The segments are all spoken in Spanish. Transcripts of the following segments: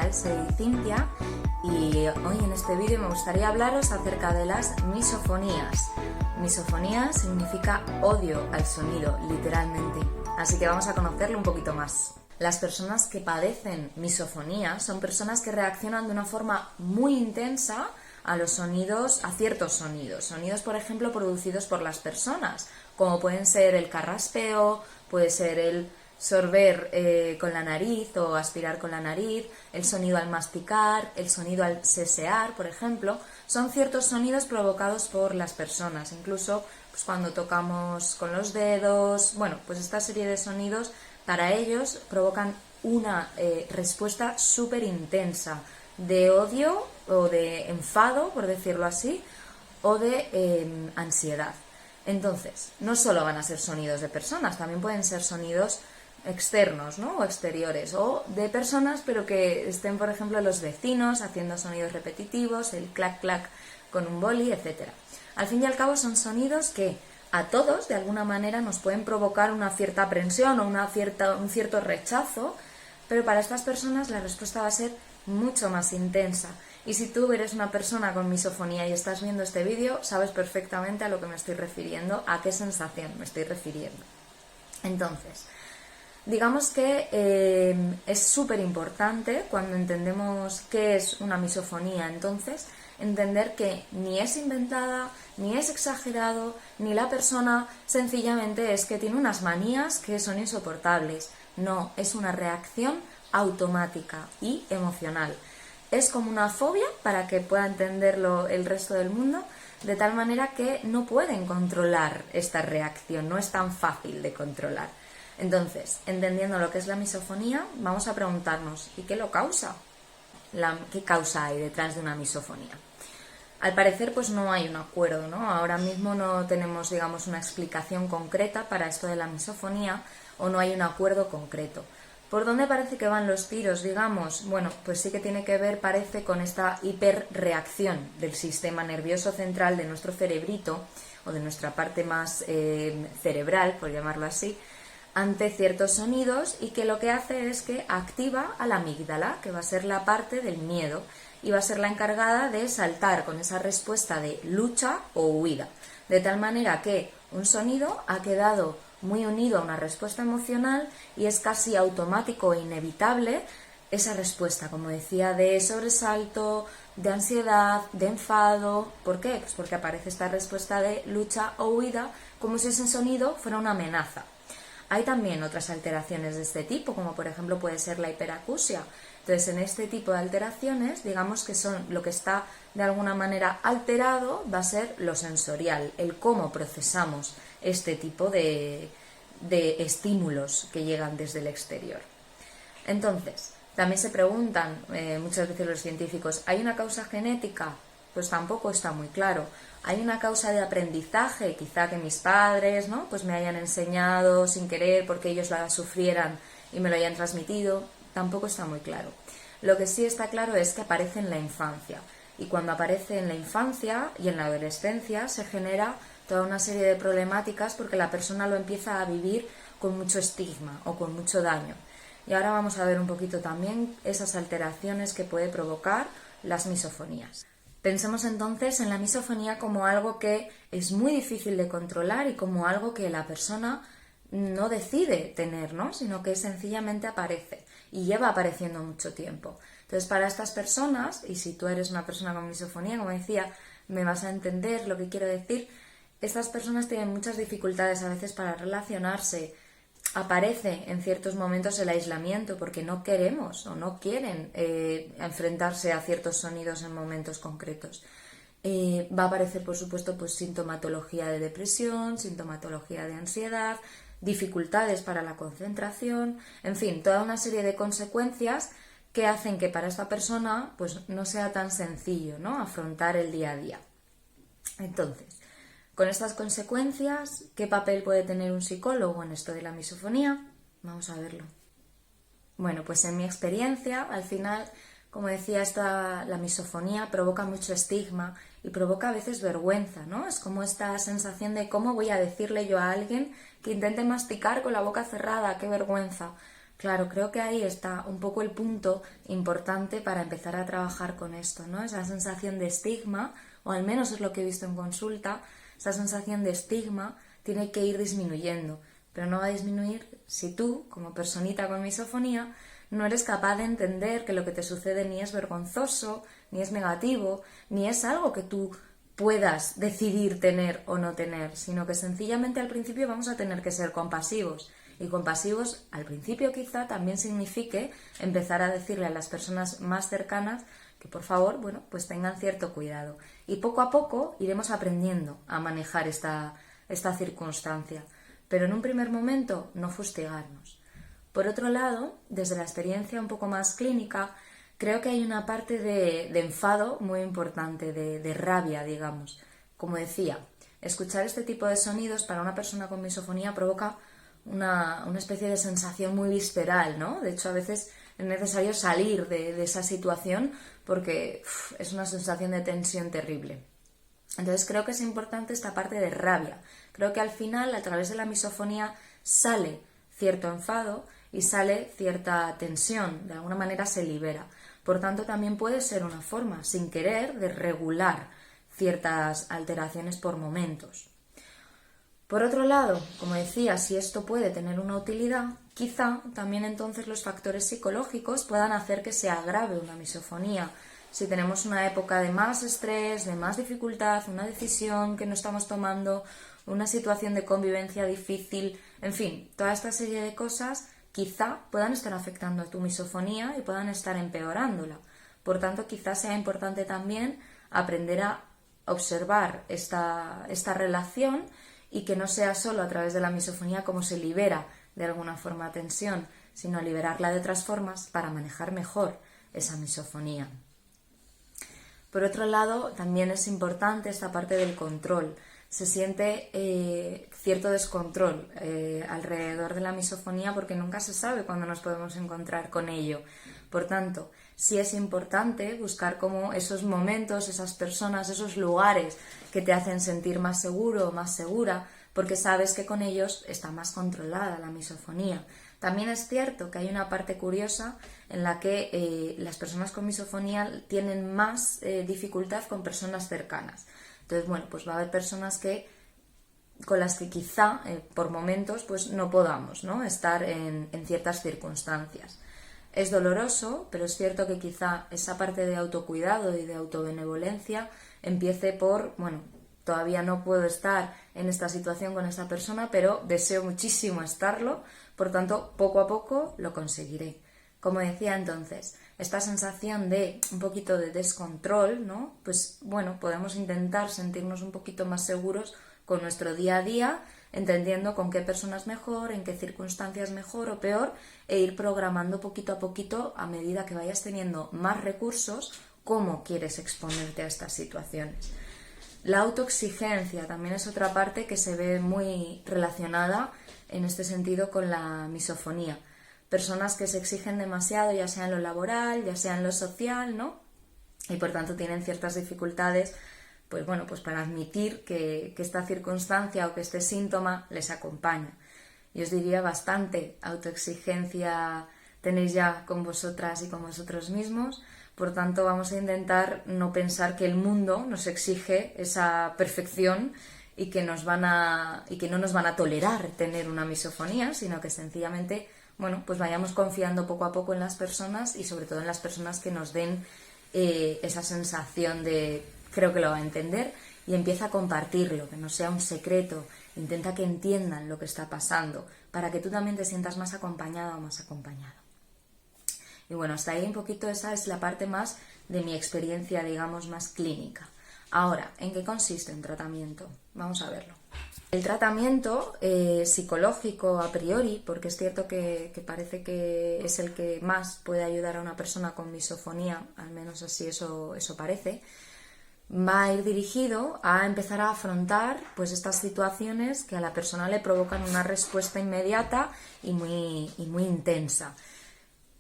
tal? Soy Cintia y hoy en este vídeo me gustaría hablaros acerca de las misofonías. Misofonía significa odio al sonido, literalmente. Así que vamos a conocerlo un poquito más. Las personas que padecen misofonía son personas que reaccionan de una forma muy intensa a los sonidos, a ciertos sonidos. Sonidos, por ejemplo, producidos por las personas, como pueden ser el carraspeo, puede ser el sorber con la nariz o aspirar con la nariz, el sonido al masticar, el sonido al sesear, por ejemplo. Son ciertos sonidos provocados por las personas, incluso pues, cuando tocamos con los dedos. Bueno, pues esta serie de sonidos para ellos provocan una respuesta súper intensa de odio o de enfado, por decirlo así, o de ansiedad. Entonces, no solo van a ser sonidos de personas, también pueden ser sonidos externos, ¿no? O exteriores, o de personas, pero que estén, por ejemplo, los vecinos haciendo sonidos repetitivos, el clac clac con un boli, etc. Al fin y al cabo son sonidos que a todos, de alguna manera, nos pueden provocar una cierta aprensión o un cierto rechazo, pero para estas personas la respuesta va a ser mucho más intensa. Y si tú eres una persona con misofonía y estás viendo este vídeo, sabes perfectamente a lo que me estoy refiriendo, a qué sensación me estoy refiriendo. Entonces, digamos que es súper importante cuando entendemos qué es una misofonía, entonces, entender que ni es inventada, ni es exagerado, ni la persona sencillamente es que tiene unas manías que son insoportables. No, es una reacción automática y emocional. Es como una fobia, para que pueda entenderlo el resto del mundo, de tal manera que no pueden controlar esta reacción, no es tan fácil de controlar. Entonces, entendiendo lo que es la misofonía, vamos a preguntarnos, ¿y qué lo causa? ¿Qué causa hay detrás de una misofonía? Al parecer, pues no hay un acuerdo, ¿no? Ahora mismo no tenemos, digamos, una explicación concreta para esto de la misofonía, o no hay un acuerdo concreto. ¿Por dónde parece que van los tiros, digamos? Bueno, pues sí que tiene que ver, parece, con esta hiperreacción del sistema nervioso central de nuestro cerebrito, o de nuestra parte más cerebral, por llamarlo así, ante ciertos sonidos, y que lo que hace es que activa a la amígdala, que va a ser la parte del miedo, y va a ser la encargada de saltar con esa respuesta de lucha o huida. De tal manera que un sonido ha quedado muy unido a una respuesta emocional y es casi automático e inevitable esa respuesta, como decía, de sobresalto, de ansiedad, de enfado. ¿Por qué? Pues porque aparece esta respuesta de lucha o huida, como si ese sonido fuera una amenaza. Hay también otras alteraciones de este tipo, como por ejemplo puede ser la hiperacusia. Entonces, en este tipo de alteraciones, digamos que son lo que está de alguna manera alterado, va a ser lo sensorial, el cómo procesamos este tipo de estímulos que llegan desde el exterior. Entonces, también se preguntan muchas veces los científicos, ¿hay una causa genética? Pues tampoco está muy claro. ¿Hay una causa de aprendizaje? Quizá que mis padres, ¿no?, pues me hayan enseñado sin querer porque ellos la sufrieran y me lo hayan transmitido. Tampoco está muy claro. Lo que sí está claro es que aparece en la infancia. Y cuando aparece en la infancia y en la adolescencia se genera toda una serie de problemáticas porque la persona lo empieza a vivir con mucho estigma o con mucho daño. Y ahora vamos a ver un poquito también esas alteraciones que puede provocar las misofonías. Pensemos entonces en la misofonía como algo que es muy difícil de controlar y como algo que la persona no decide tener, ¿no?, sino que sencillamente aparece y lleva apareciendo mucho tiempo. Entonces, para estas personas, y si tú eres una persona con misofonía, como decía, me vas a entender lo que quiero decir, estas personas tienen muchas dificultades a veces para relacionarse. Aparece en ciertos momentos el aislamiento porque no queremos o no quieren enfrentarse a ciertos sonidos en momentos concretos. Va a aparecer, por supuesto, pues sintomatología de depresión, sintomatología de ansiedad, dificultades para la concentración, en fin, toda una serie de consecuencias que hacen que para esta persona pues no sea tan sencillo, ¿no?, afrontar el día a día. Entonces, con estas consecuencias, ¿qué papel puede tener un psicólogo en esto de la misofonía? Vamos a verlo. Bueno, pues en mi experiencia, al final, como decía, la misofonía provoca mucho estigma y provoca a veces vergüenza, ¿no? Es como esta sensación de cómo voy a decirle yo a alguien que intente masticar con la boca cerrada, qué vergüenza. Claro, creo que ahí está un poco el punto importante para empezar a trabajar con esto, ¿no? Esa sensación de estigma, o al menos es lo que he visto en consulta, esa sensación de estigma tiene que ir disminuyendo, pero no va a disminuir si tú, como personita con misofonía, no eres capaz de entender que lo que te sucede ni es vergonzoso, ni es negativo, ni es algo que tú puedas decidir tener o no tener, sino que sencillamente al principio vamos a tener que ser compasivos. Y compasivos al principio quizá también signifique empezar a decirle a las personas más cercanas que por favor, bueno, pues tengan cierto cuidado. Y poco a poco iremos aprendiendo a manejar esta circunstancia. Pero en un primer momento no fustigarnos. Por otro lado, desde la experiencia un poco más clínica, creo que hay una parte de enfado muy importante, de rabia, digamos. Como decía, escuchar este tipo de sonidos para una persona con misofonía provoca una especie de sensación muy visceral, ¿no? De hecho, a veces es necesario salir de esa situación porque es una sensación de tensión terrible. Entonces creo que es importante esta parte de rabia. Creo que al final, a través de la misofonía, sale cierto enfado y sale cierta tensión, de alguna manera se libera. Por tanto, también puede ser una forma, sin querer, de regular ciertas alteraciones por momentos. Por otro lado, como decía, si esto puede tener una utilidad, quizá también entonces los factores psicológicos puedan hacer que se agrave una misofonía. Si tenemos una época de más estrés, de más dificultad, una decisión que no estamos tomando, una situación de convivencia difícil, en fin, toda esta serie de cosas quizá puedan estar afectando a tu misofonía y puedan estar empeorándola. Por tanto, quizá sea importante también aprender a observar esta relación y que no sea solo a través de la misofonía como se libera de alguna forma tensión, sino liberarla de otras formas para manejar mejor esa misofonía. Por otro lado, también es importante esta parte del control. Se siente cierto descontrol alrededor de la misofonía porque nunca se sabe cuándo nos podemos encontrar con ello. Por tanto, sí es importante buscar como esos momentos, esas personas, esos lugares que te hacen sentir más seguro o más segura, porque sabes que con ellos está más controlada la misofonía. También es cierto que hay una parte curiosa en la que las personas con misofonía tienen más dificultad con personas cercanas. Entonces, bueno, pues va a haber personas con las que quizá por momentos pues no podamos, ¿no?, estar en ciertas circunstancias. Es doloroso, pero es cierto que quizá esa parte de autocuidado y de autobenevolencia empiece por, bueno, todavía no puedo estar en esta situación con esta persona, pero deseo muchísimo estarlo, por tanto, poco a poco lo conseguiré. Como decía entonces, esta sensación de un poquito de descontrol, ¿no?, pues bueno, podemos intentar sentirnos un poquito más seguros con nuestro día a día, entendiendo con qué personas mejor, en qué circunstancias mejor o peor, e ir programando poquito a poquito a medida que vayas teniendo más recursos, cómo quieres exponerte a estas situaciones. La autoexigencia también es otra parte que se ve muy relacionada en este sentido con la misofonía. Personas que se exigen demasiado, ya sea en lo laboral, ya sea en lo social, ¿no?, y por tanto tienen ciertas dificultades pues bueno, pues para admitir que esta circunstancia o que este síntoma les acompaña. Y os diría bastante autoexigencia tenéis ya con vosotras y con vosotros mismos, por tanto vamos a intentar no pensar que el mundo nos exige esa perfección y que no nos van a tolerar tener una misofonía, sino que sencillamente, bueno, pues vayamos confiando poco a poco en las personas y sobre todo en las personas que nos den esa sensación de creo que lo va a entender y empieza a compartirlo, que no sea un secreto, intenta que entiendan lo que está pasando para que tú también te sientas más acompañada o más acompañado. Y bueno, hasta ahí un poquito esa es la parte más de mi experiencia, digamos, más clínica. Ahora, ¿en qué consiste un tratamiento? Vamos a verlo. El tratamiento psicológico a priori, porque es cierto que parece que es el que más puede ayudar a una persona con misofonía, al menos así eso parece, va a ir dirigido a empezar a afrontar pues estas situaciones que a la persona le provocan una respuesta inmediata y muy intensa.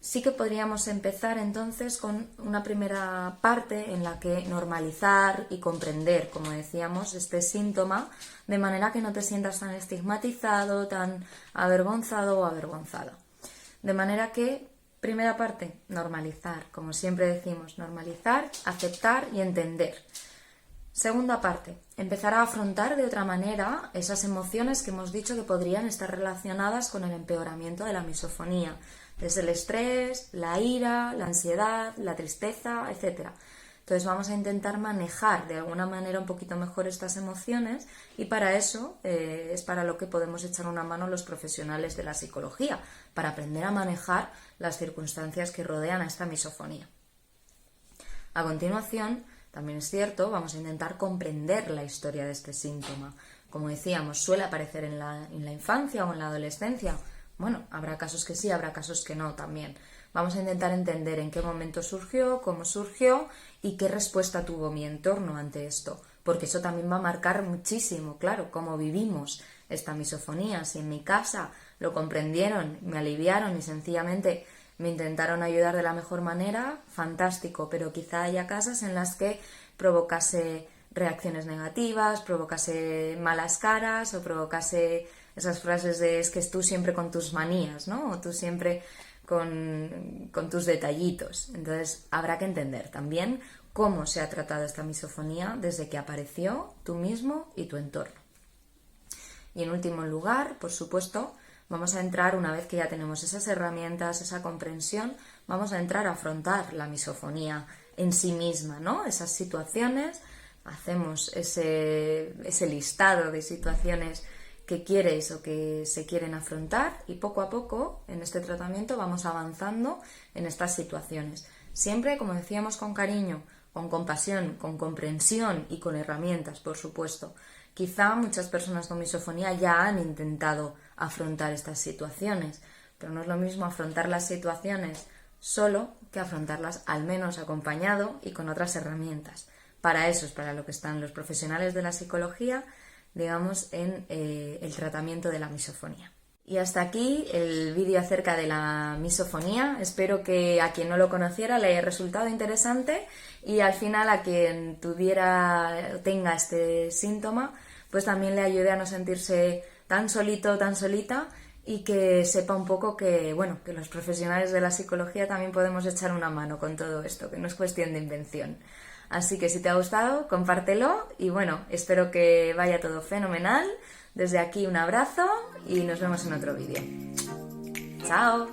Sí que podríamos empezar entonces con una primera parte en la que normalizar y comprender, como decíamos, este síntoma, de manera que no te sientas tan estigmatizado, tan avergonzado o avergonzada. De manera que, primera parte, normalizar, como siempre decimos, normalizar, aceptar y entender. Segunda parte, empezar a afrontar de otra manera esas emociones que hemos dicho que podrían estar relacionadas con el empeoramiento de la misofonía, desde el estrés, la ira, la ansiedad, la tristeza, etc. Entonces vamos a intentar manejar de alguna manera un poquito mejor estas emociones y para eso es para lo que podemos echar una mano los profesionales de la psicología, para aprender a manejar las circunstancias que rodean a esta misofonía. A continuación, también es cierto, vamos a intentar comprender la historia de este síntoma. Como decíamos, suele aparecer en la infancia o en la adolescencia. Bueno, habrá casos que sí, habrá casos que no también. Vamos a intentar entender en qué momento surgió, cómo surgió y qué respuesta tuvo mi entorno ante esto, porque eso también va a marcar muchísimo, claro, cómo vivimos esta misofonía. Si en mi casa lo comprendieron, me aliviaron y sencillamente me intentaron ayudar de la mejor manera, fantástico, pero quizá haya casas en las que provocase reacciones negativas, provocase malas caras o provocase esas frases de es que es tú siempre con tus manías, ¿no? O tú siempre con tus detallitos. Entonces habrá que entender también cómo se ha tratado esta misofonía desde que apareció tú mismo y tu entorno. Y en último lugar, por supuesto, vamos a entrar, una vez que ya tenemos esas herramientas, esa comprensión, vamos a entrar a afrontar la misofonía en sí misma, ¿no? Esas situaciones, hacemos ese listado de situaciones que quieres o que se quieren afrontar y poco a poco en este tratamiento vamos avanzando en estas situaciones. Siempre, como decíamos, con cariño, con compasión, con comprensión y con herramientas, por supuesto. Quizá muchas personas con misofonía ya han intentado afrontar estas situaciones, pero no es lo mismo afrontar las situaciones solo que afrontarlas al menos acompañado y con otras herramientas. Para eso es para lo que están los profesionales de la psicología, digamos, en el tratamiento de la misofonía. Y hasta aquí el vídeo acerca de la misofonía. Espero que a quien no lo conociera le haya resultado interesante y al final a quien tenga este síntoma, pues también le ayude a no sentirse tan solito, tan solita y que sepa un poco que, bueno, que los profesionales de la psicología también podemos echar una mano con todo esto, que no es cuestión de invención. Así que si te ha gustado, compártelo y bueno, espero que vaya todo fenomenal. Desde aquí un abrazo y nos vemos en otro vídeo. ¡Chao!